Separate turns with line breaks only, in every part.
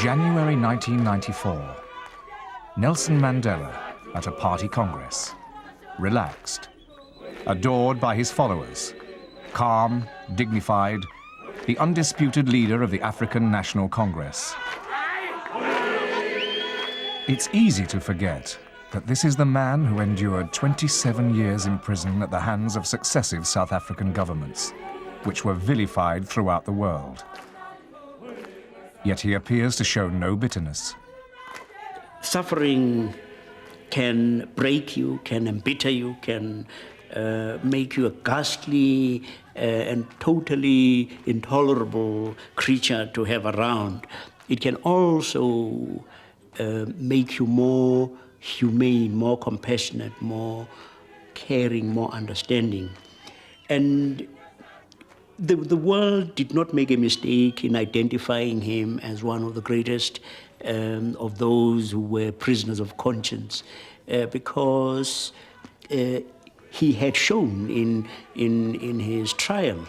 January 1994. Nelson Mandela at a party congress. Relaxed. Adored by his followers. Calm, dignified, the undisputed leader of the African National Congress. It's easy to forget that this is the man who endured 27 years in prison at the hands of successive South African governments, which were vilified throughout the world. Yet he appears to show no bitterness.
Suffering can break you, can embitter you, can make you a ghastly and totally intolerable creature to have around. It can also make you more humane, more compassionate, more caring, more understanding. And the world did not make a mistake in identifying him as one of the greatest of those who were prisoners of conscience, because he had shown in his trial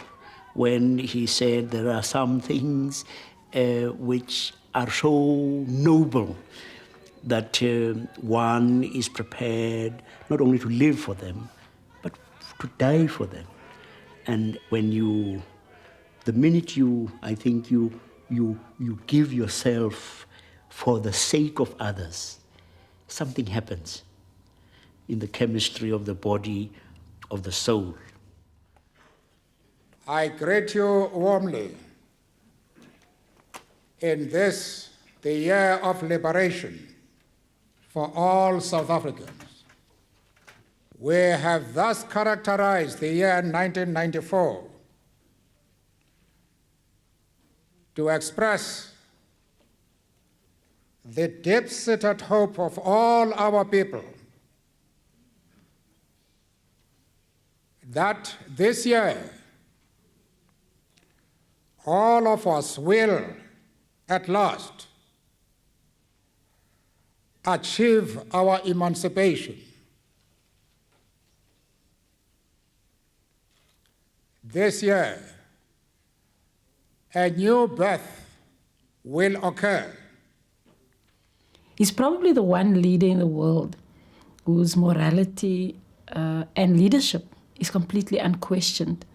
when he said there are some things which are so noble that one is prepared not only to live for them, but to die for them. And when the minute I think you give yourself for the sake of others, something happens in the chemistry of the body, of the soul.
I greet you warmly in this, the year of liberation for all South Africans. We have thus characterized the year 1994 to express the deep-seated hope of all our people that this year all of us will at last achieve our emancipation. This year, a new birth will occur.
He's probably the one leader in the world whose morality and leadership is completely unquestioned.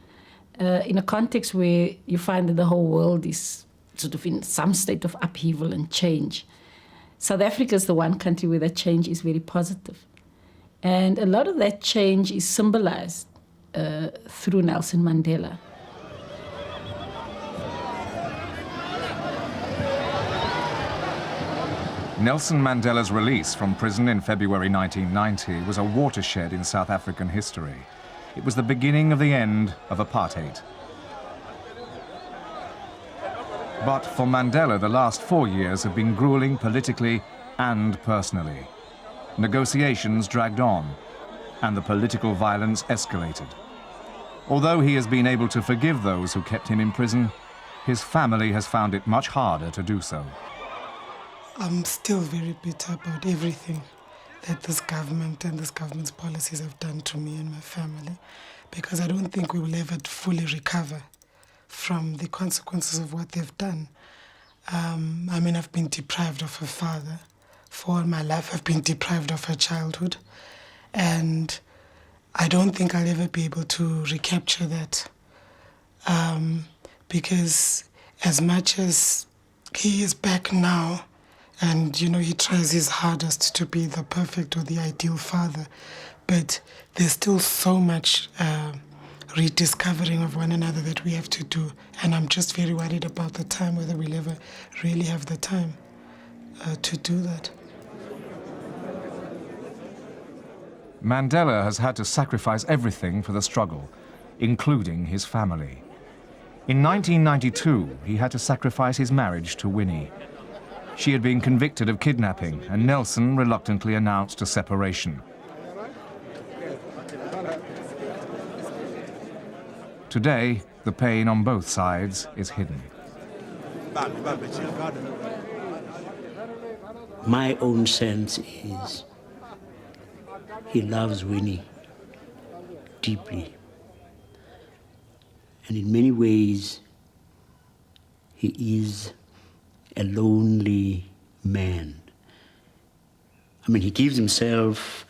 In a context where you find that the whole world is sort of in some state of upheaval and change. South Africa is the one country where that change is very positive. And a lot of that change is symbolized through Nelson Mandela.
Nelson Mandela's release from prison in February 1990 was a watershed in South African history. It was the beginning of the end of apartheid. But for Mandela, the last 4 years have been grueling politically and personally. Negotiations dragged on, and the political violence escalated. Although he has been able to forgive those who kept him in prison, his family has found it much harder to do so.
I'm still very bitter about everything that this government and this government's policies have done to me and my family, because I don't think we will ever fully recover from the consequences of what they've done. I mean, I've been deprived of a father. For all my life, I've been deprived of a childhood. And I don't think I'll ever be able to recapture that. Because as much as he is back now, and, you know, he tries his hardest to be the perfect or the ideal father, but there's still so much rediscovering of one another that we have to do. And I'm just very worried about the time, whether we'll ever really have the time to do that.
Mandela has had to sacrifice everything for the struggle, including his family. In 1992, he had to sacrifice his marriage to Winnie. She had been convicted of kidnapping, and Nelson reluctantly announced a separation. Today, the pain on both sides is hidden.
My own sense is he loves Winnie deeply. And in many ways, he is a lonely man. I mean, he gives himself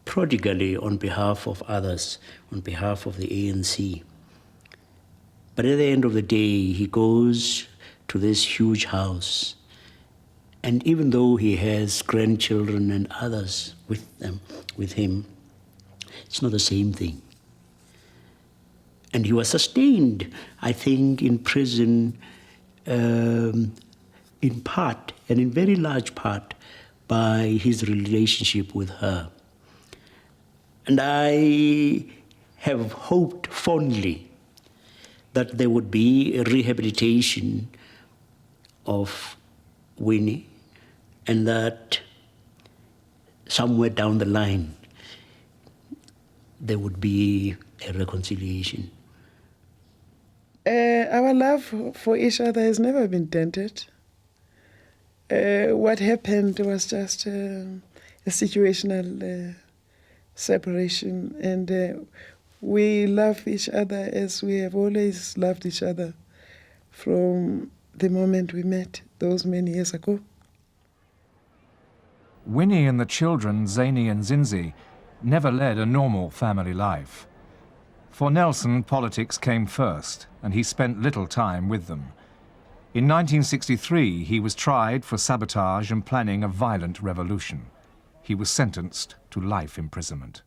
prodigally on behalf of others, on behalf of the ANC. But at the end of the day, he goes to this huge house, and even though he has grandchildren and others with him, it's not the same thing. And he was sustained, I think, in prison in part, and in very large part, by his relationship with her. And I have hoped fondly that there would be a rehabilitation of Winnie, and that somewhere down the line there would be a reconciliation.
Our love for each other has never been dented. What happened was just a situational separation, and we love each other as we have always loved each other from the moment we met those many years ago.
Winnie and the children, Zani and Zinzi, never led a normal family life. For Nelson, politics came first, and he spent little time with them. In 1963, he was tried for sabotage and planning a violent revolution. He was sentenced to life imprisonment.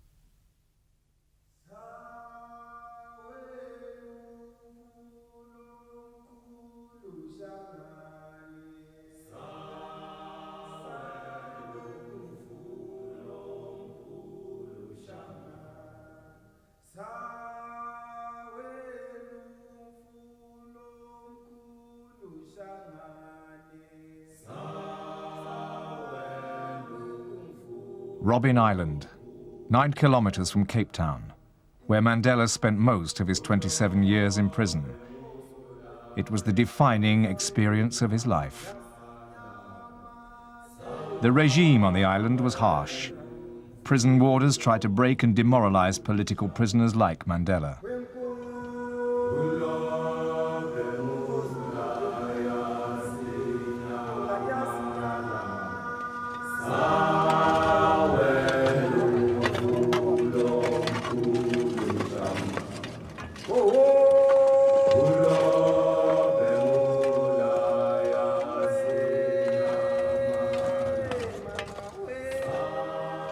Robben Island, 9 kilometers from Cape Town, where Mandela spent most of his 27 years in prison. It was the defining experience of his life. The regime on the island was harsh. Prison warders tried to break and demoralize political prisoners like Mandela.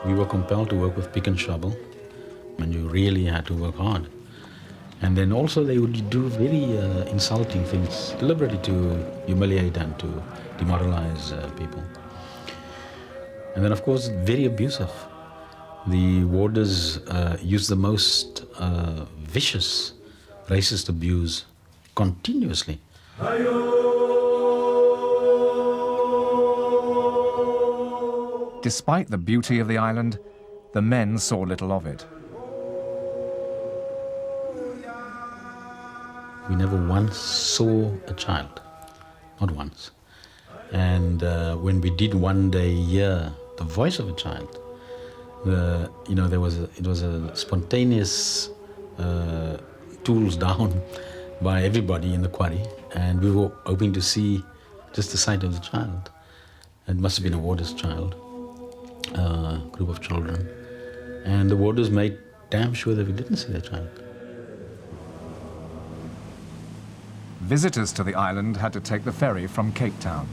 We were compelled to work with pick and shovel, and you really had to work hard. And then also they would do very insulting things, deliberately to humiliate and to demoralize people. And then of course, very abusive. The warders used the most vicious racist abuse continuously.
Despite the beauty of the island, the men saw little of it.
We never once saw a child, not once. And when we did one day hear the voice of a child, it was a spontaneous tools down by everybody in the quarry, and we were hoping to see just the sight of the child. It must have been a warder's child. Group of children, and the warders made damn sure that we didn't see their child.
Visitors to the island had to take the ferry from Cape Town.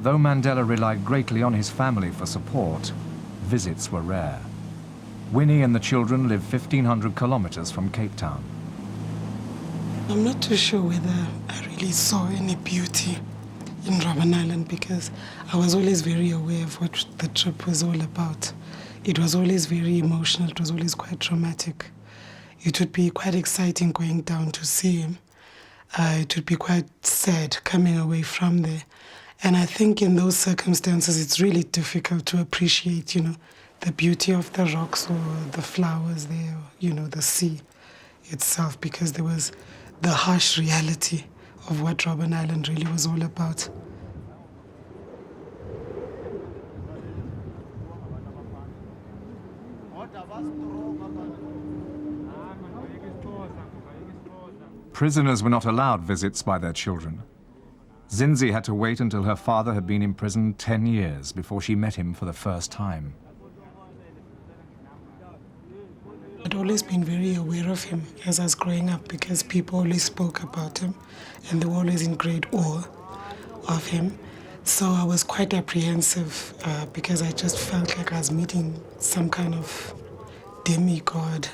Though Mandela relied greatly on his family for support, visits were rare. Winnie and the children live 1,500 kilometers from Cape Town.
I'm not too sure whether I really saw any beauty in Robben Island, because I was always very aware of what the trip was all about. It was always very emotional, it was always quite traumatic. It would be quite exciting going down to see him. It would be quite sad coming away from there. And I think in those circumstances, it's really difficult to appreciate, the beauty of the rocks or the flowers there, or, the sea itself, because there was the harsh reality of what Robben Island really was all about.
Prisoners were not allowed visits by their children. Zinzi had to wait until her father had been imprisoned 10 years before she met him for the first time.
I'd always been very aware of him as I was growing up because people always spoke about him and they were always in great awe of him. So I was quite apprehensive because I just felt like I was meeting some kind of demigod.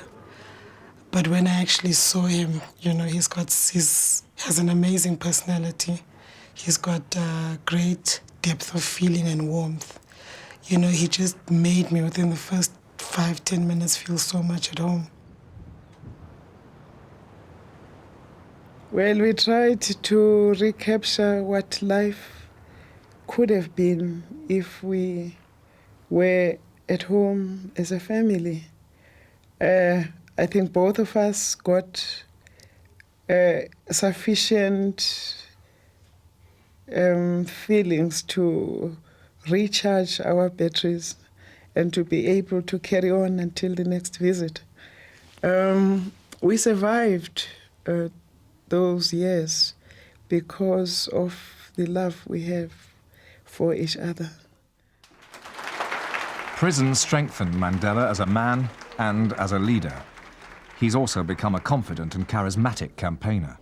But when I actually saw him, he has an amazing personality. He's got great depth of feeling and warmth. He just made me within the first 5-10 minutes feel so much at home.
Well, we tried to recapture what life could have been if we were at home as a family. I think both of us got sufficient feelings to recharge our batteries and to be able to carry on until the next visit. We survived those years because of the love we have for each other.
Prison strengthened Mandela as a man and as a leader. He's also become a confident and charismatic campaigner.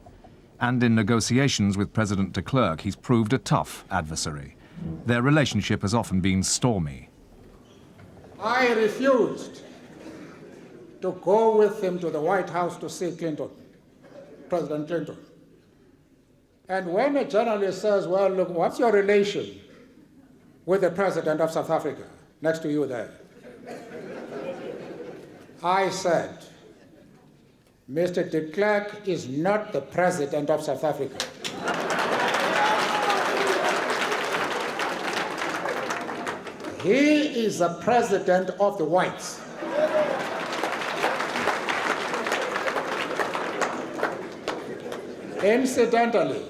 And in negotiations with President de Klerk, he's proved a tough adversary. Their relationship has often been stormy.
I refused to go with him to the White House to see Clinton, President Clinton. And when a journalist says, well, look, what's your relation with the President of South Africa, next to you there? I said, Mr. de Klerk is not the President of South Africa. He is the President of the whites. Incidentally,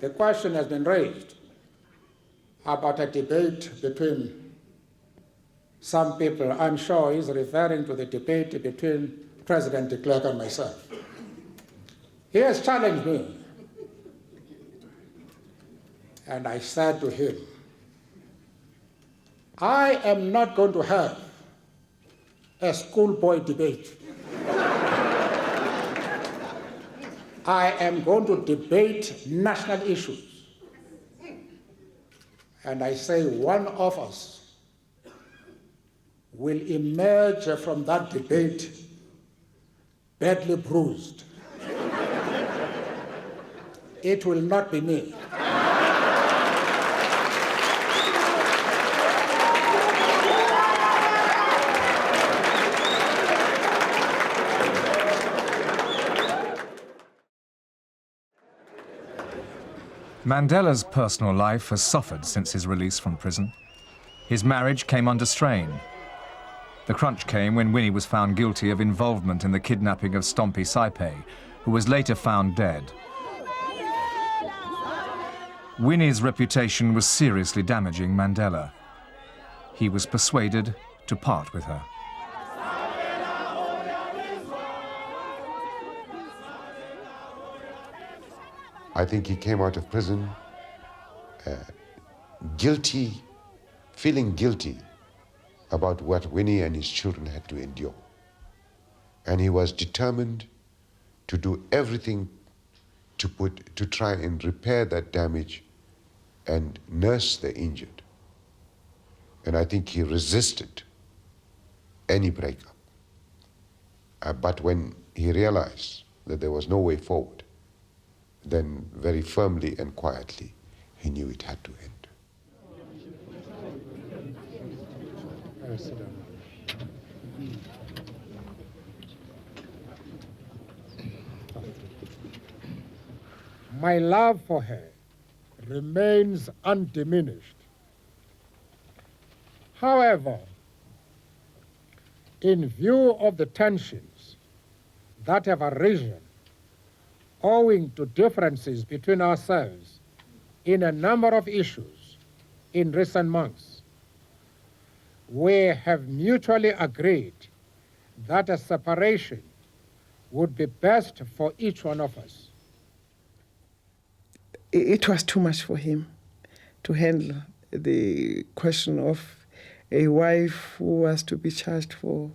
the question has been raised about a debate between some people. I'm sure he's referring to the debate between President de Klerk and myself. He has challenged me. And I said to him, I am not going to have a schoolboy debate. I am going to debate national issues. And I say one of us will emerge from that debate badly bruised. It will not be me.
Mandela's personal life has suffered since his release from prison. His marriage came under strain. The crunch came when Winnie was found guilty of involvement in the kidnapping of Stompie Saipai, who was later found dead. Winnie's reputation was seriously damaging Mandela. He was persuaded to part with her.
I think he came out of prison guilty, feeling guilty about what Winnie and his children had to endure. And he was determined to do everything to try and repair that damage and nurse the injured. And I think he resisted any breakup. But when he realized that there was no way forward, then very firmly and quietly, he knew it had to end.
My love for her remains undiminished. However, in view of the tensions that have arisen owing to differences between ourselves in a number of issues in recent months, we have mutually agreed that a separation would be best for each one of us.
It was too much for him to handle the question of a wife who was to be charged for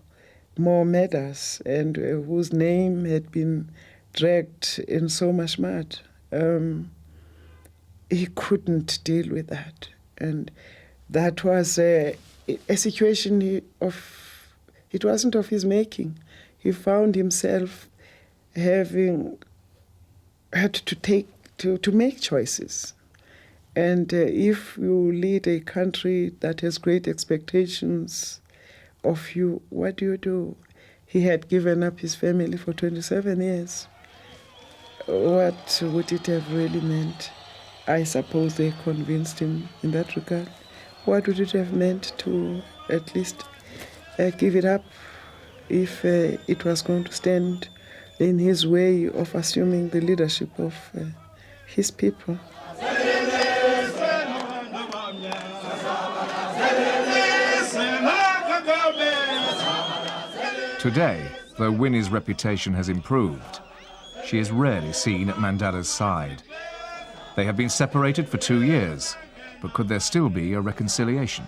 more murders and whose name had been dragged in so much mud. He couldn't deal with that. And that was a situation it wasn't of his making. He found himself having had to make choices. And if you lead a country that has great expectations of you, what do? He had given up his family for 27 years. What would it have really meant? I suppose they convinced him in that regard. What would it have meant to at least give it up if it was going to stand in his way of assuming the leadership of his people?
Today, though Winnie's reputation has improved, she is rarely seen at Mandela's side. They have been separated for 2 years, but could there still be a reconciliation?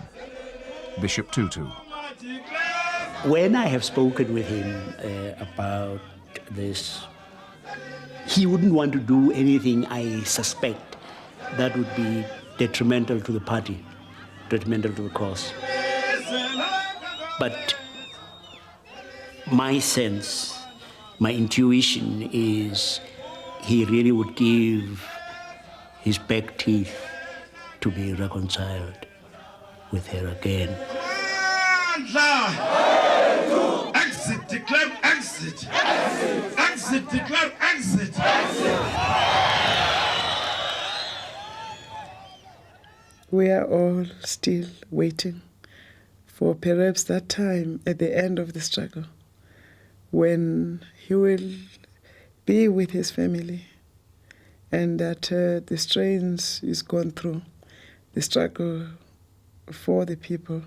Bishop Tutu.
When I have spoken with him about this, he wouldn't want to do anything, I suspect, that would be detrimental to the party, detrimental to the cause. But my sense, my intuition is he really would give his back teeth to be reconciled with her again.
Exit, declare exit. Exit, declare exit.
We are all still waiting for perhaps that time at the end of the struggle when he will be with his family and that the strains he's gone through, the struggle for the people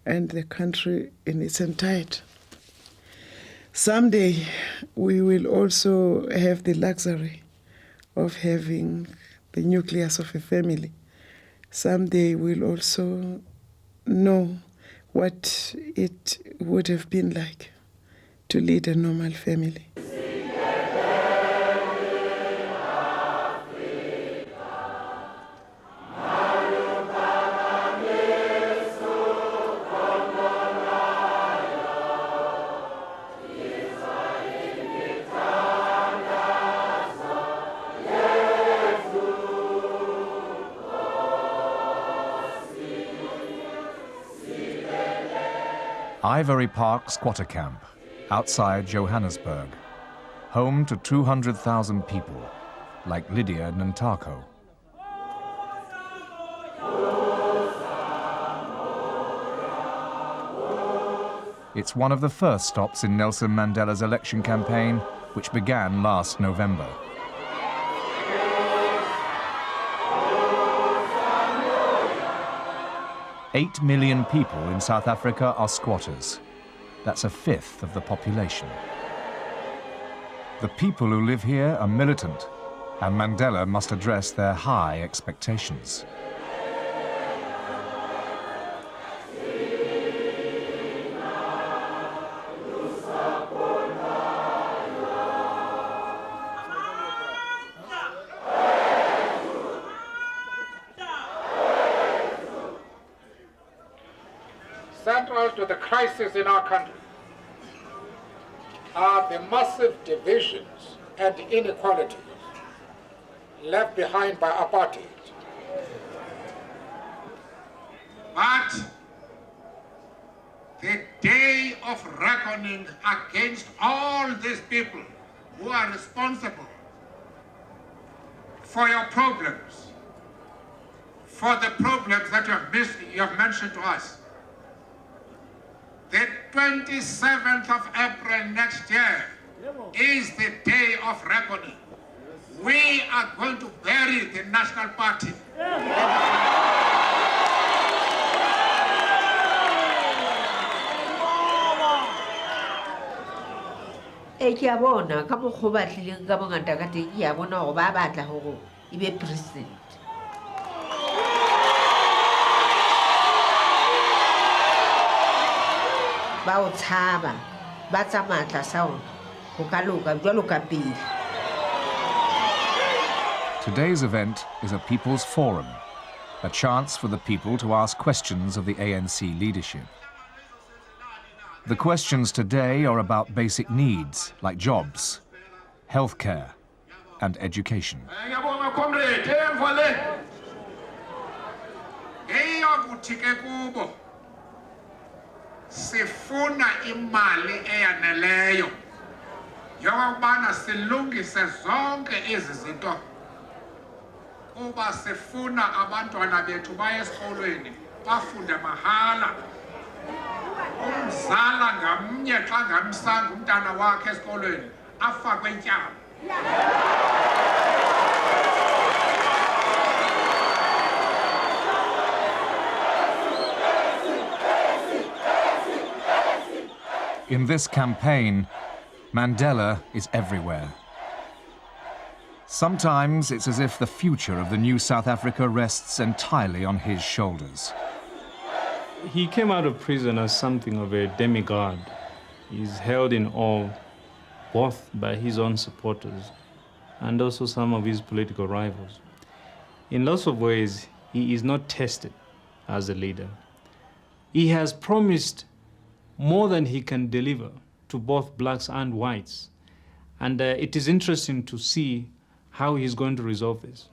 and the country in its entirety. Someday we will also have the luxury of having the nucleus of a family. Someday we'll also know what it would have been like to lead a normal family.
Ivory Park squatter camp, outside Johannesburg, home to 200,000 people, like Lydia Nantako. It's one of the first stops in Nelson Mandela's election campaign, which began last November. "8 million people in South Africa are squatters. That's a fifth of the population. The people who live here are militant, and Mandela must address their high expectations.
Central to the crisis in our country are the massive divisions and inequalities left behind by apartheid.
But the day of reckoning against all these people who are responsible for your problems for the problems that you have mentioned to us. The 27th of April next year is the day of reckoning. We are going to bury the National Party.
Ke a bona ka mokgwa ba tlileng ka bongata ka teng ke a bona gore ba batla gore e be president. Ba o tshaba ba tsa matla sa ona go ka loka jwalo ka pele.
Today's event is a people's forum, a chance for the people to ask questions of the ANC leadership. The questions today are about basic needs like jobs, healthcare, and education.
Sifuna imali eyaneleyo yokubana silungise zonke ezi zinto kuba sifuna abantwana bethu baye esikolweni bafunde mahala. Umzala ngamnye xa ngamsanga umntana wakhe esikolweni afakwe entyaba.
In this campaign, Mandela is everywhere. Sometimes it's as if the future of the new South Africa rests entirely on his shoulders.
He came out of prison as something of a demigod. He's held in awe both by his own supporters and also some of his political rivals. In lots of ways, he is not tested as a leader. He has promised more than he can deliver to both blacks and whites. And it is interesting to see how he's going to resolve this.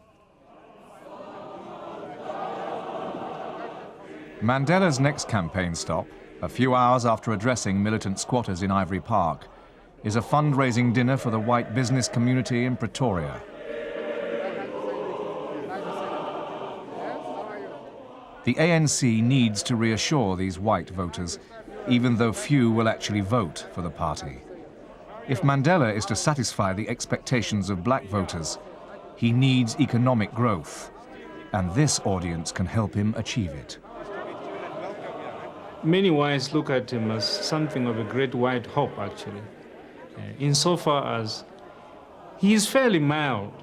Mandela's next campaign stop, a few hours after addressing militant squatters in Ivory Park, is a fundraising dinner for the white business community in Pretoria. The ANC needs to reassure these white voters, even though few will actually vote for the party. If Mandela is to satisfy the expectations of black voters, he needs economic growth, and this audience can help him achieve it.
Many whites look at him as something of a great white hope, actually, insofar as he is fairly mild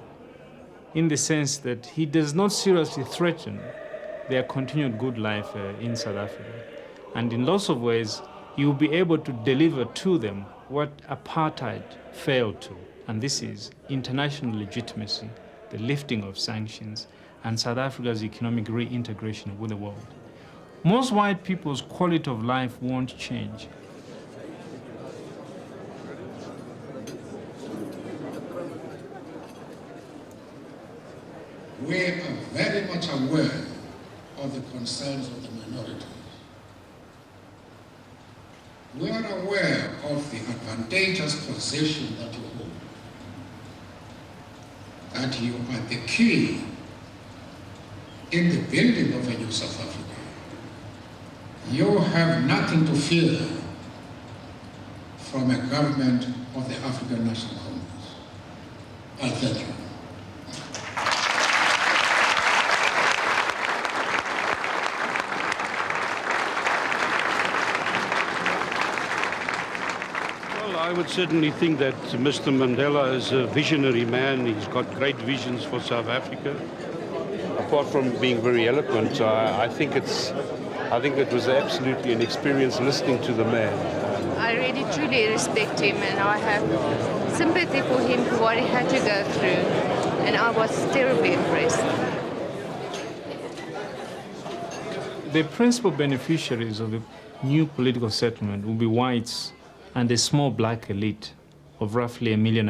in the sense that he does not seriously threaten their continued good life in South Africa. And in lots of ways, he will be able to deliver to them what apartheid failed to. And this is international legitimacy, the lifting of sanctions, and South Africa's economic reintegration with the world. Most white people's quality of life won't change.
We are very much aware of the concerns of the minority. We are aware of the advantageous position that you hold, that you are the key in the building of a new South Africa. You have nothing to fear from a government of the African National Congress. I thank you.
I would certainly think that Mr. Mandela is a visionary man. He's got great visions for South Africa. Apart from being very eloquent, I think it was absolutely an experience listening to the man.
I really truly respect him, and I have sympathy for him for what he had to go through, and I was terribly impressed.
The principal beneficiaries of the new political settlement will be whites and a small black elite of roughly 1.5 million.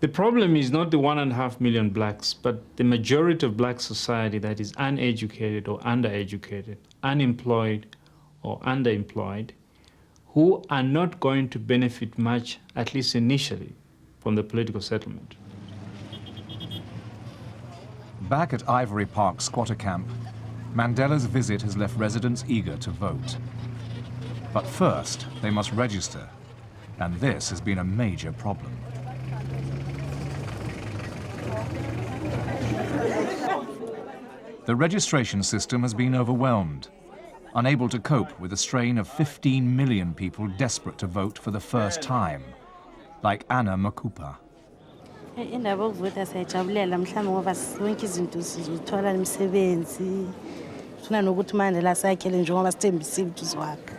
The problem is not the 1.5 million blacks, but the majority of black society that is uneducated or undereducated, unemployed or underemployed, who are not going to benefit much, at least initially, from the political settlement.
Back at Ivory Park squatter camp, Mandela's visit has left residents eager to vote. But first, they must register, and this has been a major problem. The registration system has been overwhelmed, unable to cope with a strain of 15 million people desperate to vote for the first time, like Anna Makupa.
Indaba yokuvota siyajabulela mhlawumbe ngoba zonke izinto sizothola imisebenzi funa nokuthi uMandela sakhele njengoba sithembisile ukuthi uzwakhe.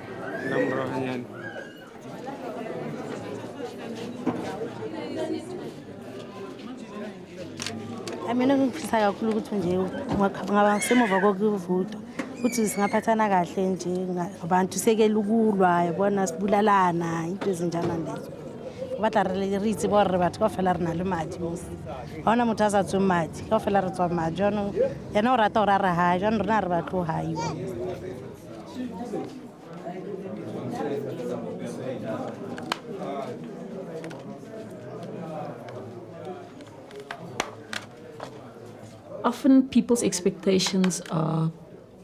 Mina ngifisa kakhulu ukuthi nje ngaba semuva kokuvota ukuthi singaphathana kahle nje abantu sekela ukulwa yabona sibulalana into ezinjalo lezo. Batla re itse bo re batho ka fela re na le madi mo hona motho a sa tswe madi ka fela re tswa madi jona yena o rata o ra ha jona rena re batlo ha yo.
Often people's expectations are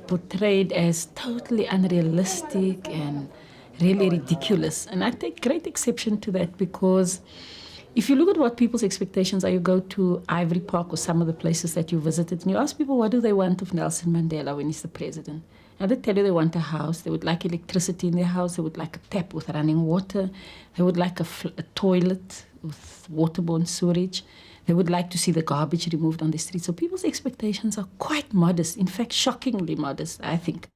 portrayed as totally unrealistic and really ridiculous. And I take great exception to that because if you look at what people's expectations are, you go to Ivory Park or some of the places that you visited and you ask people what do they want of Nelson Mandela when he's the president. And they tell you they want a house, they would like electricity in their house, they would like a tap with running water, they would like a toilet with waterborne sewage, they would like to see the garbage removed on the street. So people's expectations are quite modest, in fact shockingly modest, I think.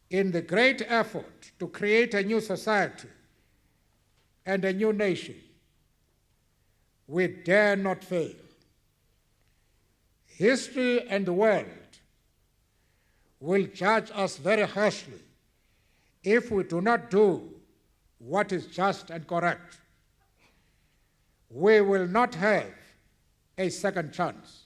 In the great effort to create a new society and a new nation, we dare not fail. History and the world will judge us very harshly if we do not do what is just and correct. We will not have a second chance.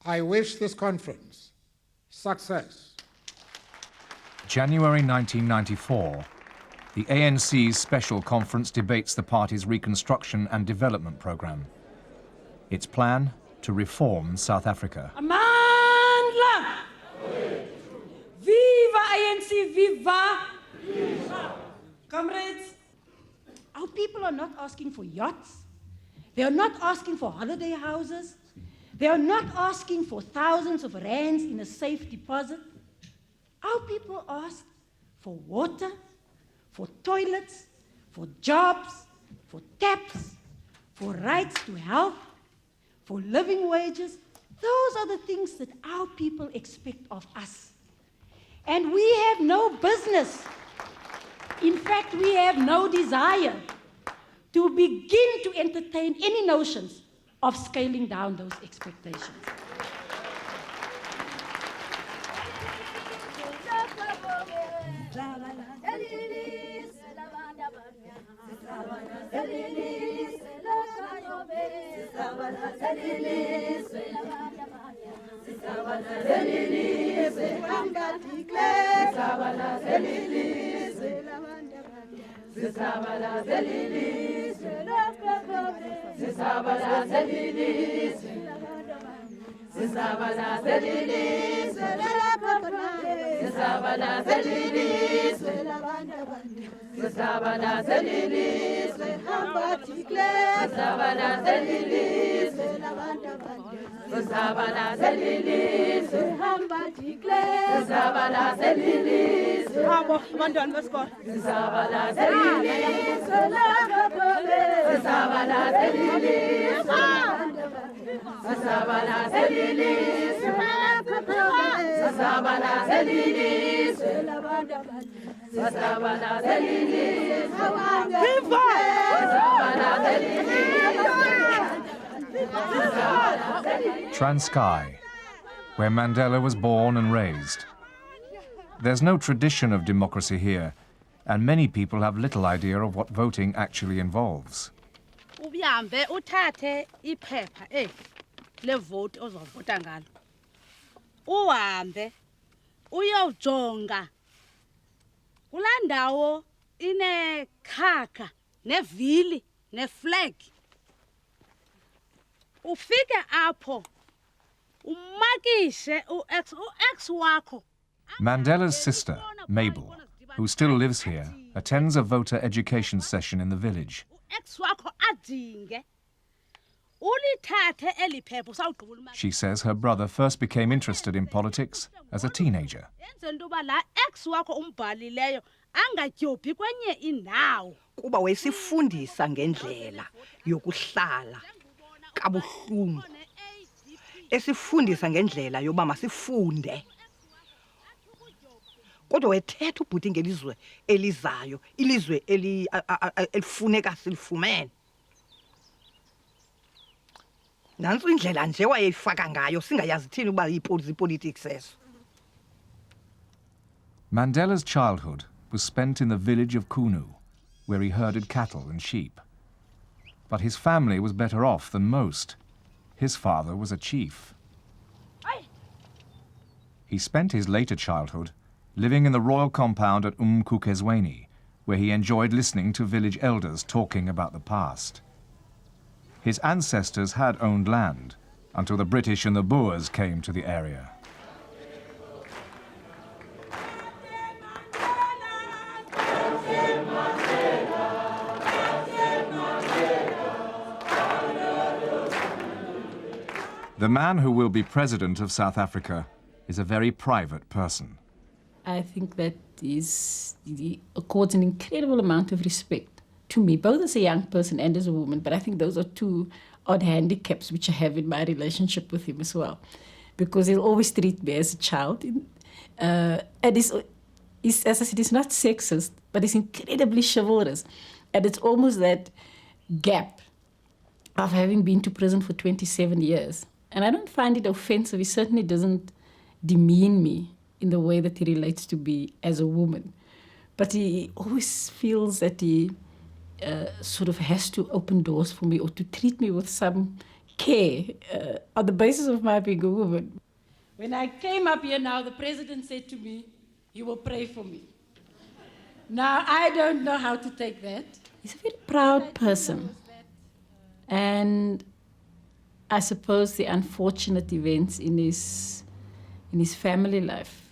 I wish this conference success.
January 1994, the ANC's special conference debates the party's reconstruction and development program. Its plan to reform South Africa.
Amandla! Viva ANC, viva! Comrades, our people are not asking for yachts. They are not asking for holiday houses. They are not asking for thousands of rands in a safe deposit. Our people ask for water, for toilets, for jobs, for taps, for rights to health, for living wages. Those are the things that our people expect of us. And we have no business. In fact, we have no desire to begin to entertain any notions of scaling down those expectations.
Transkei, where Mandela was born and raised. There's no tradition of democracy here, and many people have little idea of what voting actually involves.
Ubihambe uthathe iphepha le vote ozovota ngalo. Uhambe uyawujonga. Kula ndawo inekhaka nevili neflag ufike apho umakishe uex wakho.
Mandela's sister, Mabel, who still lives here, attends a voter education session in the village.
Ex wakho adinge ulithathe eli phepha usawugqibula.
She says her brother first became interested in politics as a teenager.
Yenze into ba la ex wakho umbhalileyo angatyobhi kwenye indawo.
Kuba wesifundisa ngendlela yokuhlala kabuhlungu. Esifundisa ngendlela yoba masifunde. Kodwa wethetha ubhuti ngelizwe elizayo, ilizwe elifuneka silifumene. Nansi indlela nje wayeyifaka ngayo singayazi thina uba ipolitics eso.
Mandela's childhood was spent in the village of Kunu, where he herded cattle and sheep. But his family was better off than most. His father was a chief. He spent his later childhood living in the royal compound at Mkukezweni, where he enjoyed listening to village elders talking about the past. His ancestors had owned land until the British and the Boers came to the area. The man who will be president of South Africa is a very private person.
I think that he accords an incredible amount of respect to me, both as a young person and as a woman. But I think those are two odd handicaps which I have in my relationship with him as well. Because he'll always treat me as a child. And as I said, it's not sexist, but it's incredibly chivalrous. And it's almost that gap of having been to prison for 27 years. And I don't find it offensive. He certainly doesn't demean me in the way that he relates to me as a woman. But he always feels that he sort of has to open doors for me or to treat me with some care on the basis of my being a woman.
When I came up here now, the president said to me, he will pray for me. Now, I don't know how to take that.
He's a very proud person. And I suppose the unfortunate events in his family life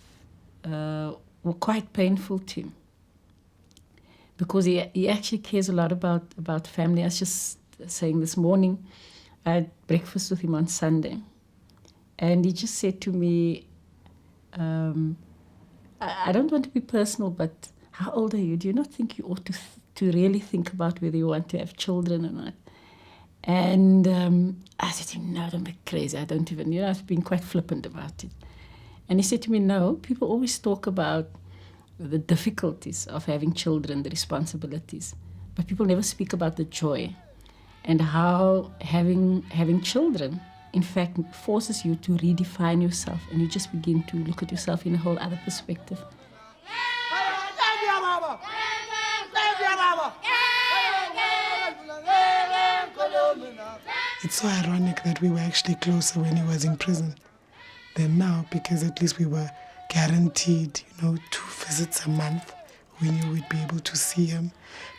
were quite painful to him. Because he actually cares a lot about family. I was just saying this morning, I had breakfast with him on Sunday. And he just said to me, I don't want to be personal, but how old are you? Do you not think you ought to really think about whether you want to have children or not? And I said to him, no, don't be crazy. I don't even, I've been quite flippant about it. And he said to me, no, people always talk about the difficulties of having children, the responsibilities, but people never speak about the joy and how having children, in fact, forces you to redefine yourself, and you just begin to look at yourself in a whole other perspective.
It's so ironic that we were actually closer when he was in prison than now, because at least we were guaranteed, 2 visits a month when you would be able to see him.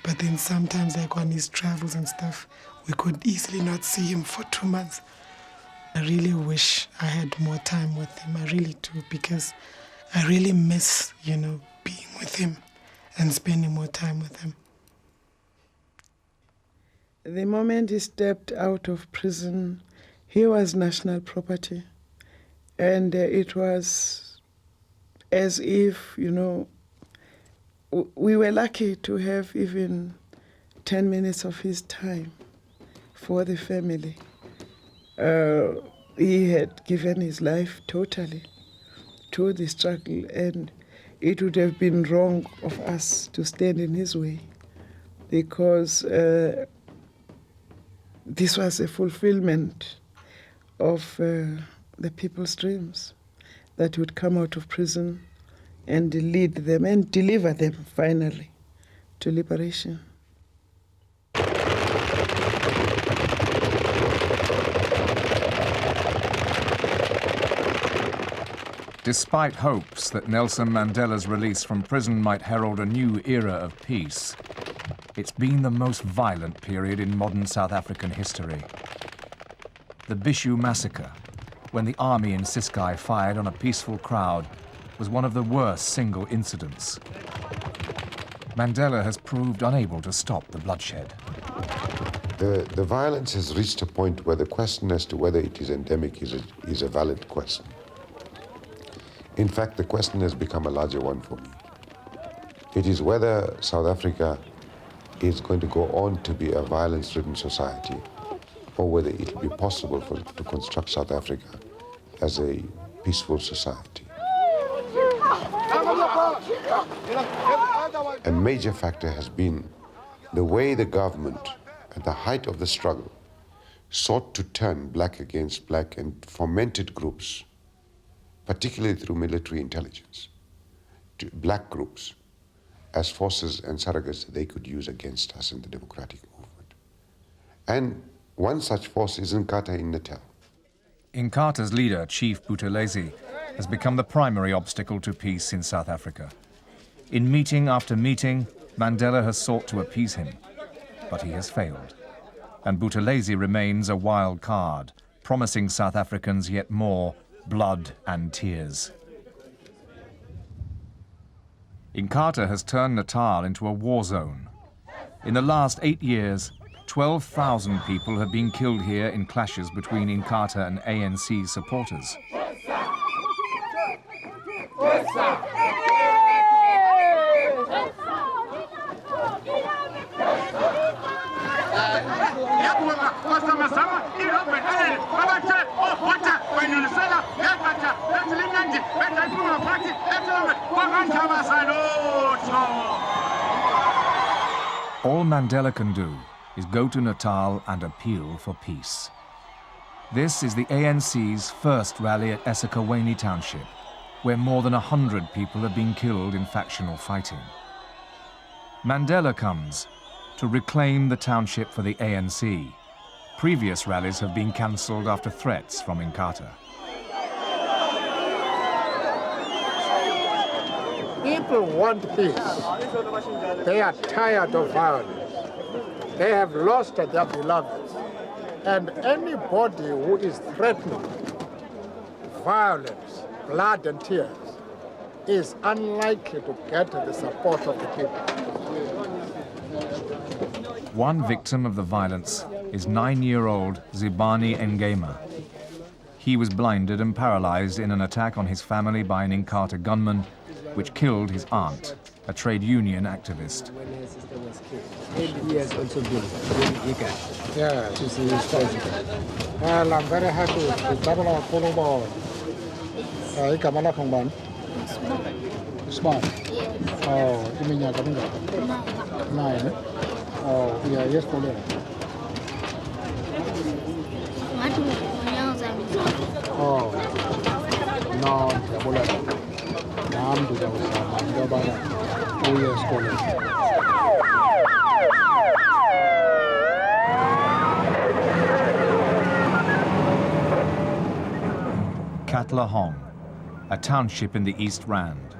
But then sometimes, like on his travels and stuff, we could easily not see him for 2 months. I really wish I had more time with him. I really do, because I really miss, being with him and spending more time with him.
The moment he stepped out of prison, he was national property. And it was as if, we were lucky to have even 10 minutes of his time for the family. He had given his life totally to the struggle, and it would have been wrong of us to stand in his way, because this was a fulfillment of the people's dreams, that would come out of prison and lead them and deliver them finally to liberation.
Despite hopes that Nelson Mandela's release from prison might herald a new era of peace, It's been the most violent period in modern South African history. The Bishu massacre, when the army in Ciskei fired on a peaceful crowd, was one of the worst single incidents. Mandela has proved unable to stop the bloodshed.
The violence has reached a point where the question as to whether it is endemic is a valid question. In fact, the question has become a larger one for me. It is whether South Africa is going to go on to be a violence-ridden society, or whether it will be possible to construct South Africa as a peaceful society. A major factor has been the way the government, at the height of the struggle, sought to turn black against black and fomented groups, particularly through military intelligence, to black groups as forces and surrogates that they could use against us in the democratic movement. And one such force is Inkatha in Natal.
Inkatha's leader, Chief Buthelezi, has become the primary obstacle to peace in South Africa. In meeting after meeting, Mandela has sought to appease him, but he has failed. And Buthelezi remains a wild card, promising South Africans yet more blood and tears. Inkatha has turned Natal into a war zone. In the last 8 years, 12,000 people have been killed here in clashes between Inkatha and ANC supporters. All Mandela can do is go to Natal and appeal for peace. This is the ANC's first rally at eSekhawini Township, where more than 100 people have been killed in factional fighting. Mandela comes to reclaim the township for the ANC. Previous rallies have been cancelled after threats from Inkatha.
People want peace. They are tired of violence. They have lost their beloveds. And anybody who is threatening violence, blood and tears is unlikely to get the support of the people.
One victim of the violence is 9-year-old Zibani Ngema. He was blinded and paralyzed in an attack on his family by an Inkatha gunman, which killed his aunt, a trade union activist.
When her sister was killed, he has also been very eager to see his president. Well, I'm very happy to double our polo ball. Kamala Pongban? Smart. Oh, you mean you're coming up? 9. Oh, yeah, yes, Polo. Oh, no,
Katlehong, a township in the East Rand.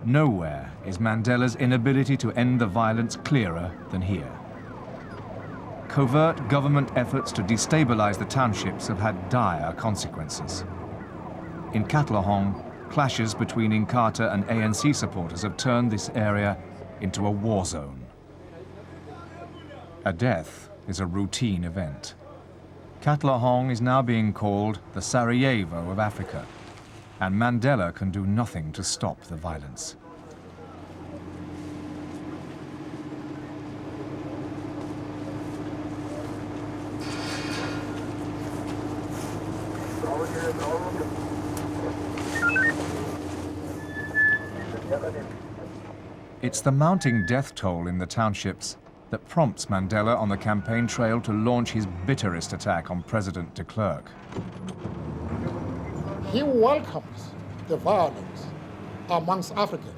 Nowhere is Mandela's inability to end the violence clearer than here. Covert government efforts to destabilize the townships have had dire consequences. In Katlehong, clashes between Inkatha and ANC supporters have turned this area into a war zone. A death is a routine event. Katlehong is now being called the Sarajevo of Africa, and Mandela can do nothing to stop the violence. It's the mounting death toll in the townships that prompts Mandela on the campaign trail to launch his bitterest attack on President de Klerk.
He welcomes the violence amongst Africans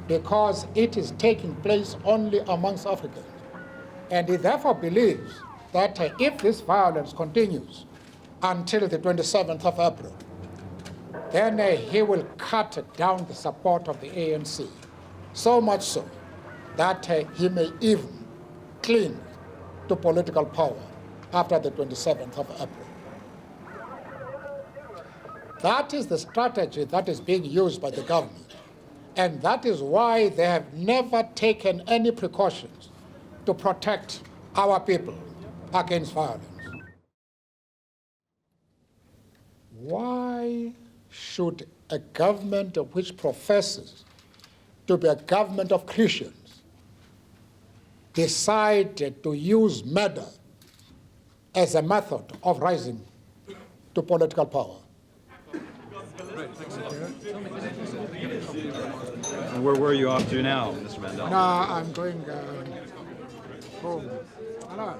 because it is taking place only amongst Africans. And he therefore believes that if this violence continues until the 27th of April, then he will cut down the support of the ANC. So much so that he may even cling to political power after the 27th of April. That is the strategy that is being used by the government, and that is why they have never taken any precautions to protect our people against violence. Why should a government which professes to be a government of Christians decide to use murder as a method of rising to political power?
And where were you off to now, Mr. Mandela?
Now I'm going home. Hello.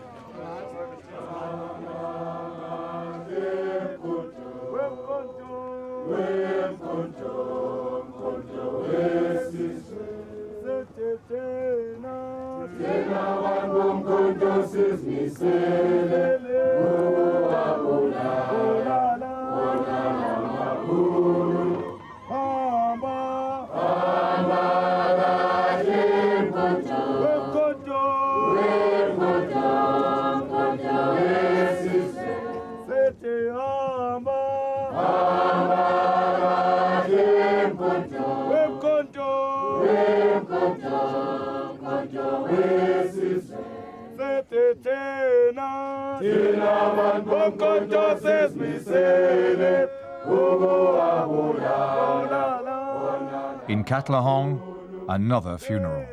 In Katlehong, another funeral.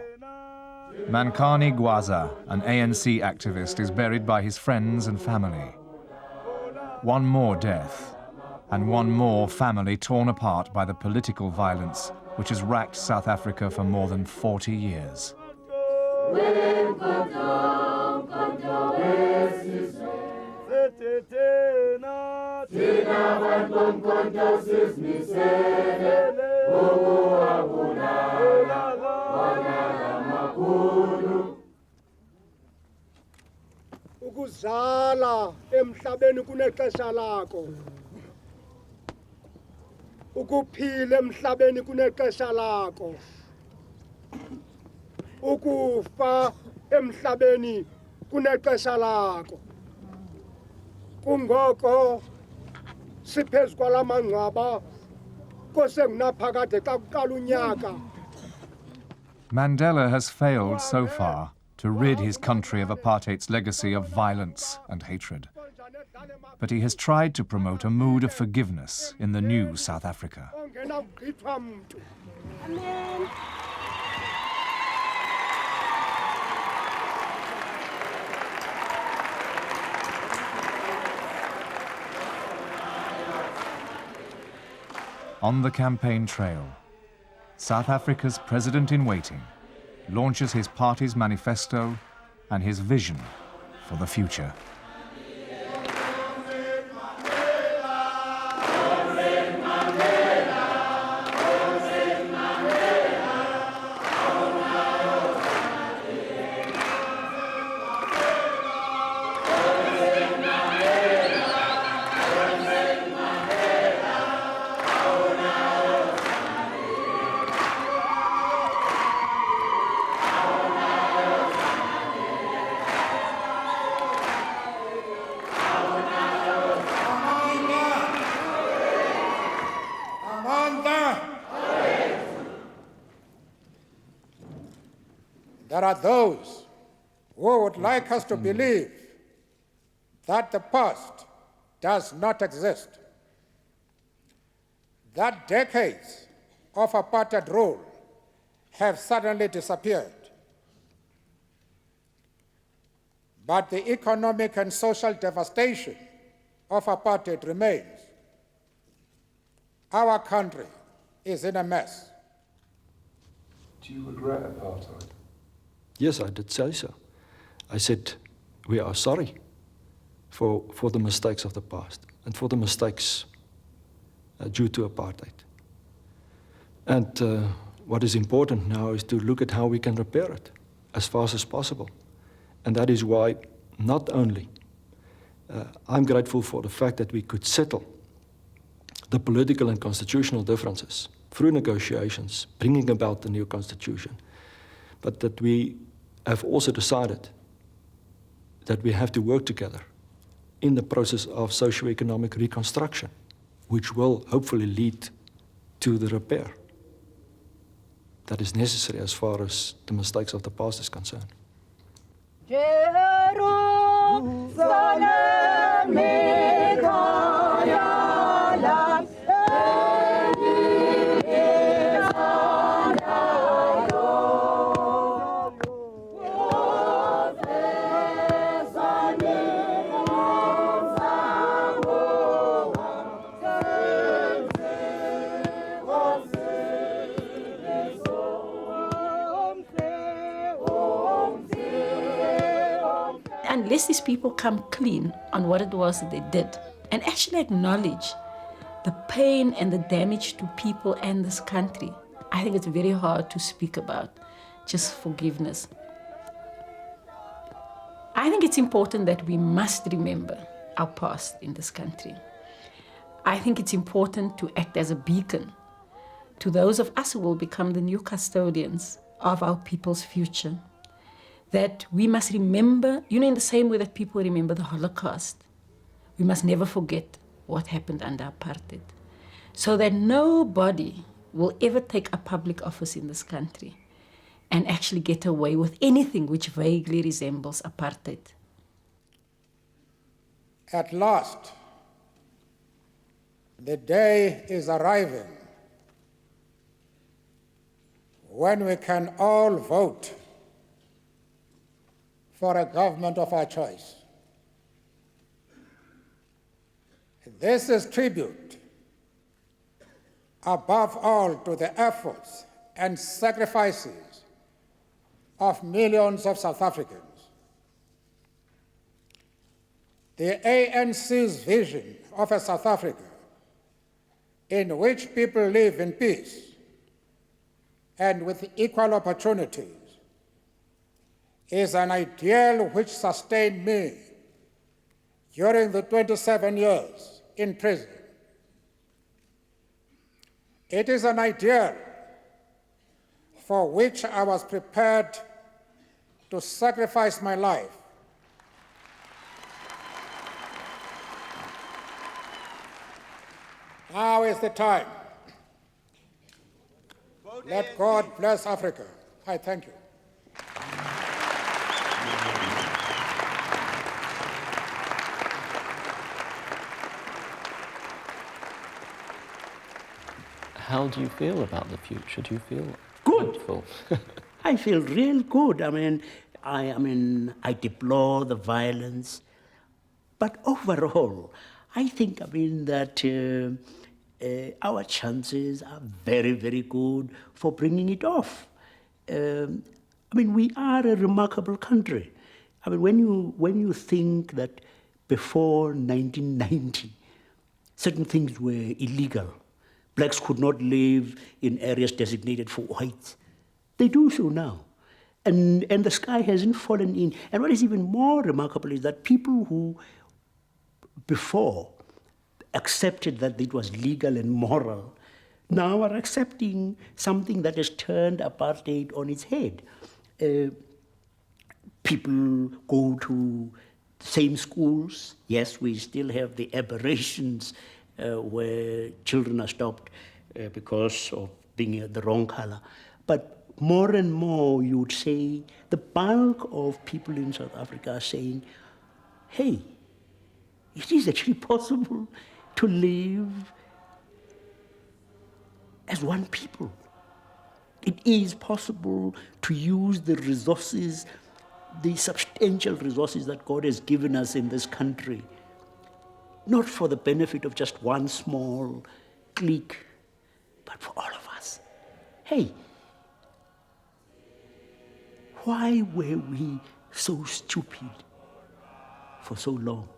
Mankani Gwaza, an ANC activist, is buried by his friends and family. One more death, and one more family torn apart by the political violence which has racked South Africa for more than 40 years.
Ukuzala emhlabeni kunexesha lakho. Ukuphila emhlabeni kunexesha lakho. Ukufa emhlabeni kunexesha lakho. Kungoko siphezu kwalamangcwaba kosengunaphakade xa kuqala unyaka.
Mandela has failed so far to rid his country of apartheid's legacy of violence and hatred. But he has tried to promote a mood of forgiveness in the new South Africa. On the campaign trail, South Africa's president-in-waiting launches his party's manifesto and his vision for the future.
There are those who would like us to believe that the past does not exist, that decades of apartheid rule have suddenly disappeared. But the economic and social devastation of apartheid remains. Our country is in a mess.
Do you regret apartheid?
Yes, I did say so. I said, we are sorry for the mistakes of the past and for the mistakes due to apartheid. And what is important now is to look at how we can repair it as fast as possible. And that is why not only I'm grateful for the fact that we could settle the political and constitutional differences through negotiations, bringing about the new constitution, but that we have also decided that we have to work together in the process of socio-economic reconstruction, which will hopefully lead to the repair that is necessary as far as the mistakes of the past is concerned.
Unless these people come clean on what it was that they did and actually acknowledge the pain and the damage to people and this country, I think it's very hard to speak about just forgiveness. I think it's important that we must remember our past in this country. I think it's important to act as a beacon to those of us who will become the new custodians of our people's future. That we must remember, in the same way that people remember the Holocaust, we must never forget what happened under apartheid, so that nobody will ever take a public office in this country and actually get away with anything which vaguely resembles apartheid.
At last, the day is arriving when we can all vote for a government of our choice. This is tribute, above all, to the efforts and sacrifices of millions of South Africans. The ANC's vision of a South Africa in which people live in peace and with equal opportunities is an ideal which sustained me during the 27 years in prison. It is an ideal for which I was prepared to sacrifice my life. Now is the time. Let God bless Africa. I thank you.
How do you feel about the future? Do you feel
good?
Hopeful?
I feel real good. I deplore the violence, but overall, I think that our chances are very, very good for bringing it off. We are a remarkable country. When you think that before 1990, certain things were illegal. Blacks could not live in areas designated for whites. They do so now. And the sky hasn't fallen in. And what is even more remarkable is that people who before accepted that it was legal and moral now are accepting something that has turned apartheid on its head. People go to same schools. Yes, we still have the aberrations where children are stopped because of being the wrong color. But more and more, you would say, the bulk of people in South Africa are saying, hey, it is actually possible to live as one people. It is possible to use the resources, the substantial resources that God has given us in this country, not for the benefit of just one small clique, but for all of us. Hey, why were we so stupid for so long?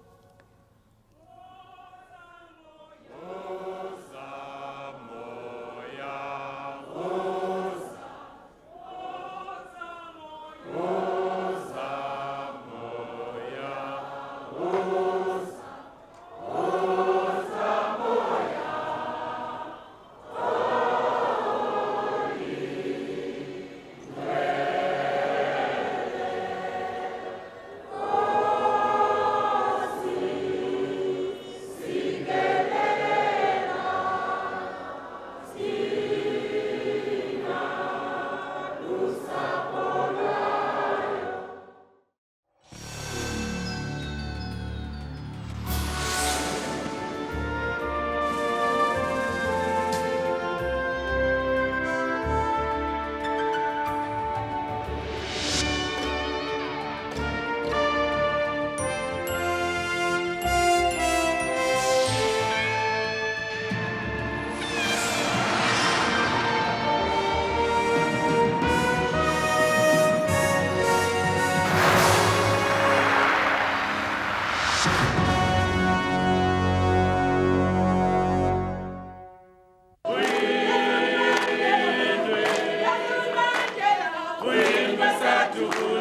to